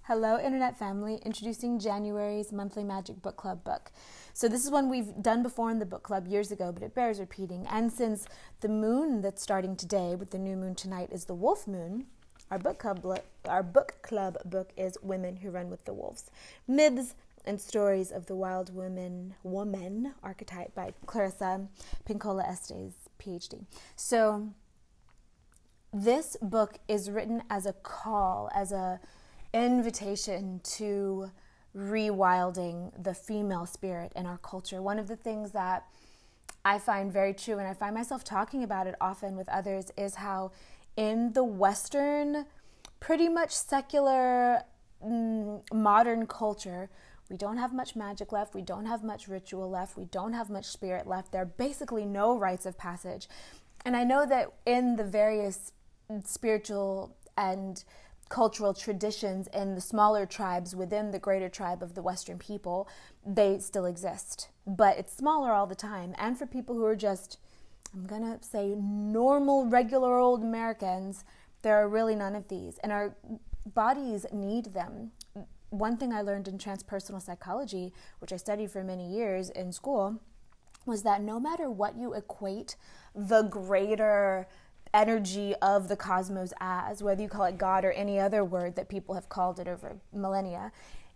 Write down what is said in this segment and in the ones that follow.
Hello, Internet family. Introducing January's monthly Magic Book Club book. So this is one we've done before in the book club years ago, but it bears repeating. And since the moon that's starting today with the new moon tonight is the wolf moon, our book club book is Women Who Run with the Wolves. Myths and Stories of the Wild Woman archetype by Clarissa, Pinkola, Estes, PhD. So this book is written as a call, as a invitation to rewilding the female spirit in our culture. One of the things that I find very true, and I find myself talking about it often with others, is how in the Western, pretty much secular, modern culture, we don't have much magic left, we don't have much ritual left, we don't have much spirit left. There are basically no rites of passage. And I know that in the various spiritual and cultural traditions in the smaller tribes within the greater tribe of the Western people, they still exist. But it's smaller all the time. And for people who are just, I'm going to say, normal, regular old Americans, there are really none of these. And our bodies need them. One thing I learned in transpersonal psychology, which I studied for many years in school, was that no matter what you equate the greater energy of the cosmos as, whether you call it God or any other word that people have called it over millennia,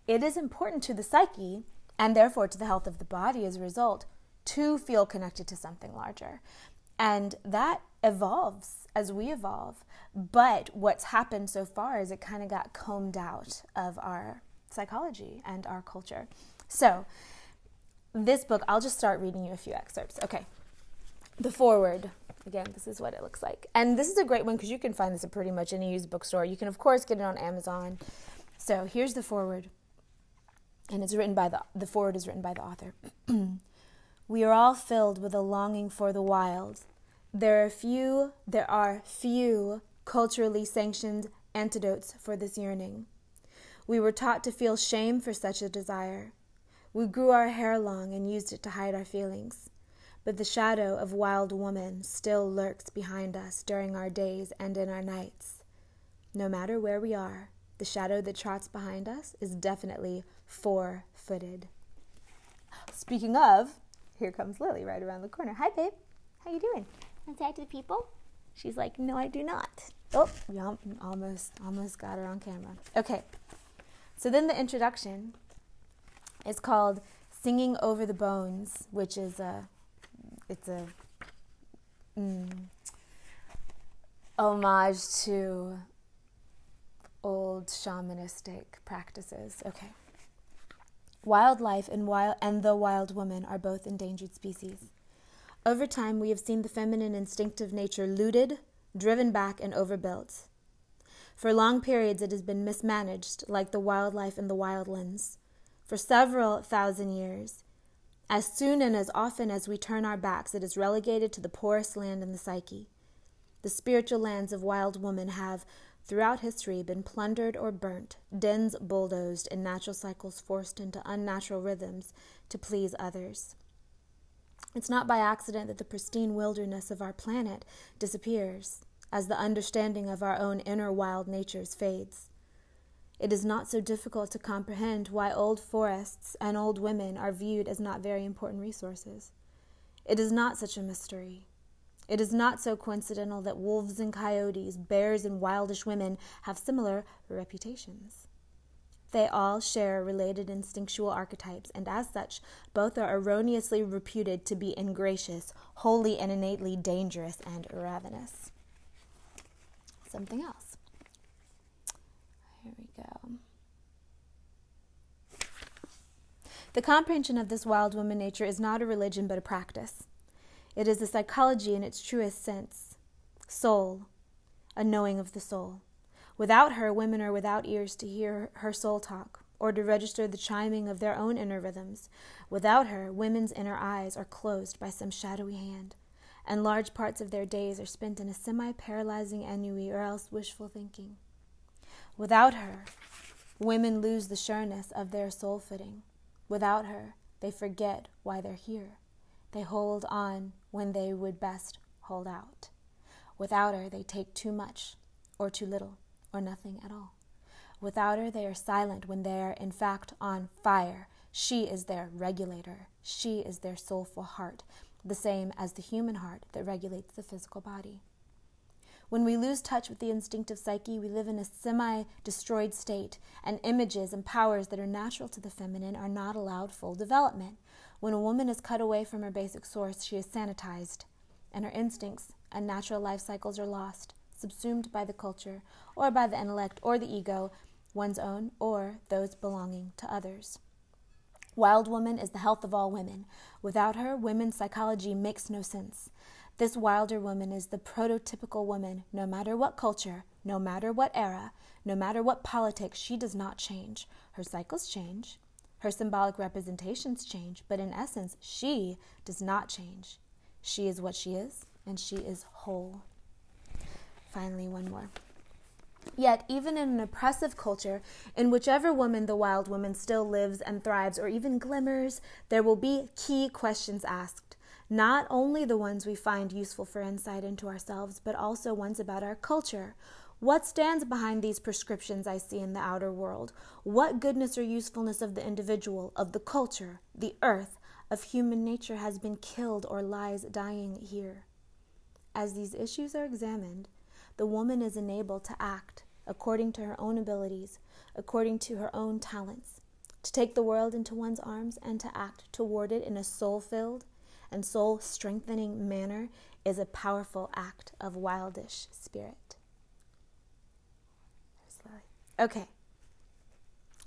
it is important to the psyche and therefore to the health of the body as a result to feel connected to something larger. And that evolves as we evolve. But what's happened so far is it kind of got combed out of our psychology and our culture. So this book, I'll just start reading you a few excerpts. Okay. The foreword. Again, this is what it looks like. And this is a great one because you can find this at pretty much any used bookstore. You can, of course, get it on Amazon. So here's the foreword. And it's written by the foreword is written by the author. We are all filled with a longing for the wild. There are few culturally sanctioned antidotes for this yearning. We were taught to feel shame for such a desire. We grew our hair long and used it to hide our feelings. But the shadow of wild woman still lurks behind us during our days and in our nights. No matter where we are, the shadow that trots behind us is definitely four-footed. Speaking of, here comes Lily right around the corner. Hi, babe. How you doing? Want to say hi to the people? She's like, no, I do not. Oh, we almost got her on camera. Okay. So then the introduction is called Singing Over the Bones, which is it's a homage to old shamanistic practices. Okay. Wildlife and the wild woman are both endangered species. Over time, we have seen the feminine instinctive nature looted, driven back, and overbuilt. For long periods, it has been mismanaged, like the wildlife in the wildlands. For several thousand years, as soon and as often as we turn our backs, it is relegated to the poorest land in the psyche. The spiritual lands of wild woman have, throughout history, been plundered or burnt, dens bulldozed, and natural cycles forced into unnatural rhythms to please others. It's not by accident that the pristine wilderness of our planet disappears, as the understanding of our own inner wild natures fades. It is not so difficult to comprehend why old forests and old women are viewed as not very important resources. It is not such a mystery. It is not so coincidental that wolves and coyotes, bears and wildish women have similar reputations. They all share related instinctual archetypes, and as such, both are erroneously reputed to be ingracious, wholly and innately dangerous and ravenous. Something else. Here we go. The comprehension of this wild woman nature is not a religion but a practice. It is a psychology in its truest sense. Soul, a knowing of the soul. Without her, women are without ears to hear her soul talk or to register the chiming of their own inner rhythms. Without her, women's inner eyes are closed by some shadowy hand, and large parts of their days are spent in a semi-paralyzing ennui or else wishful thinking. Without her, women lose the sureness of their soul footing. Without her, they forget why they're here. They hold on when they would best hold out. Without her, they take too much or too little or nothing at all. Without her, they are silent when they are in fact on fire. She is their regulator. She is their soulful heart, the same as the human heart that regulates the physical body. When we lose touch with the instinctive psyche, we live in a semi-destroyed state, and images and powers that are natural to the feminine are not allowed full development. When a woman is cut away from her basic source, she is sanitized, and her instincts and natural life cycles are lost, subsumed by the culture, or by the intellect or the ego, one's own or those belonging to others. Wild woman is the health of all women. Without her, women's psychology makes no sense. This wilder woman is the prototypical woman. No matter what culture, no matter what era, no matter what politics, she does not change. Her cycles change. Her symbolic representations change. But in essence, she does not change. She is what she is, and she is whole. Finally, one more. Yet, even in an oppressive culture, in whichever woman the wild woman still lives and thrives or even glimmers, there will be key questions asked. Not only the ones we find useful for insight into ourselves, but also ones about our culture. What stands behind these prescriptions I see in the outer world? What goodness or usefulness of the individual, of the culture, the earth, of human nature has been killed or lies dying here? As these issues are examined, the woman is enabled to act according to her own abilities, according to her own talents. To take the world into one's arms and to act toward it in a soul-filled and soul-strengthening manner is a powerful act of wildish spirit. Okay.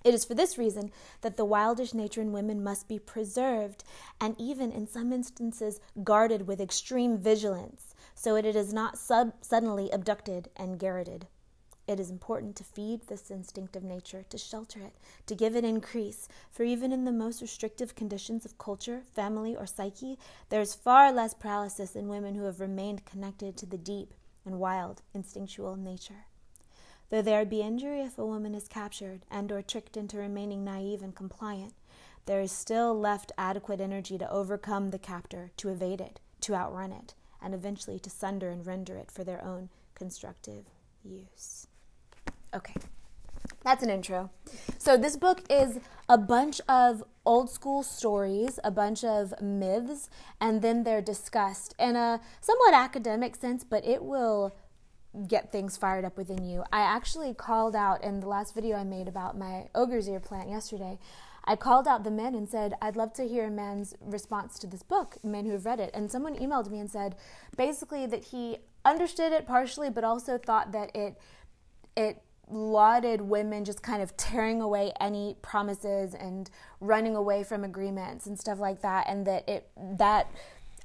It is for this reason that the wildish nature in women must be preserved and even in some instances guarded with extreme vigilance, so it is not suddenly abducted and garroted. It is important to feed this instinctive nature, to shelter it, to give it increase, for even in the most restrictive conditions of culture, family, or psyche, there is far less paralysis in women who have remained connected to the deep and wild instinctual nature. Though there be injury if a woman is captured and or tricked into remaining naive and compliant, there is still left adequate energy to overcome the captor, to evade it, to outrun it, and eventually to sunder and render it for their own constructive use. Okay, that's an intro. So this book is a bunch of old school stories, a bunch of myths, and then they're discussed in a somewhat academic sense, but it will get things fired up within you. I actually called out in the last video I made about my ogre's ear plant yesterday, I called out the men and said, I'd love to hear a man's response to this book, men who have read it. And someone emailed me and said, basically that he understood it partially, but also thought that it lauded women just kind of tearing away any promises and running away from agreements and stuff like that, and that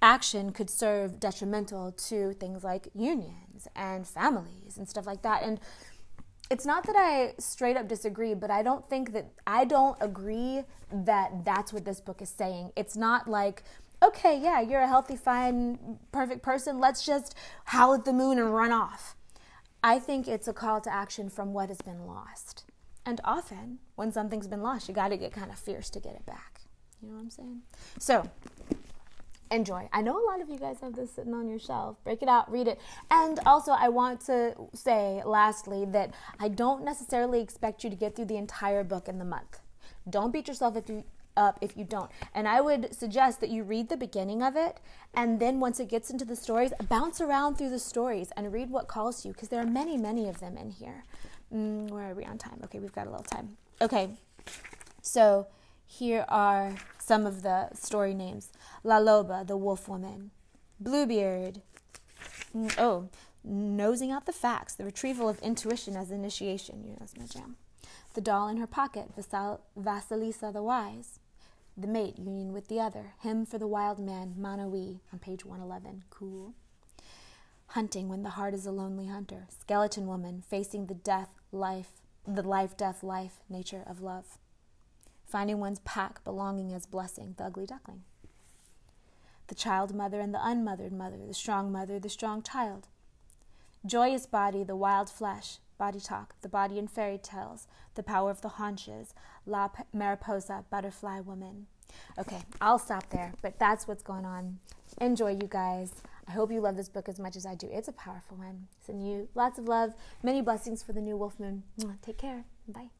action could serve detrimental to things like unions and families and stuff like that. And it's not that I straight up disagree, but I don't agree that that's what this book is saying. It's not like, okay, yeah, you're a healthy, fine, perfect person. Let's just howl at the moon and run off. I think it's a call to action from what has been lost. And often, when something's been lost, you got to get kind of fierce to get it back. You know what I'm saying? So, enjoy. I know a lot of you guys have this sitting on your shelf. Break it out, read it. And also, I want to say, lastly, that I don't necessarily expect you to get through the entire book in the month. Don't beat yourself up if you don't. And I would suggest that you read the beginning of it, and then once it gets into the stories, bounce around through the stories and read what calls to you, because there are many, many of them in here. Where are we on time? Okay, we've got a little time. Okay, so here are some of the story names. La Loba, the wolf woman. Bluebeard. Nosing out the facts, the retrieval of intuition as initiation. You know, that's my jam. The doll in her pocket, Vasilisa the wise. The mate, union with the other. Hymn for the wild man, Manawi, on page 111. Cool. Hunting when the heart is a lonely hunter. Skeleton woman, facing the life-death-life nature of love. Finding one's pack, belonging as blessing, the ugly duckling. The child mother and the unmothered mother, the strong child. Joyous body, the wild flesh, body talk, the body in fairy tales, the power of the haunches, La Mariposa, butterfly woman. Okay, I'll stop there, but that's what's going on. Enjoy, you guys. I hope you love this book as much as I do. It's a powerful one. Sending you lots of love, many blessings for the new wolf moon. Take care. Bye.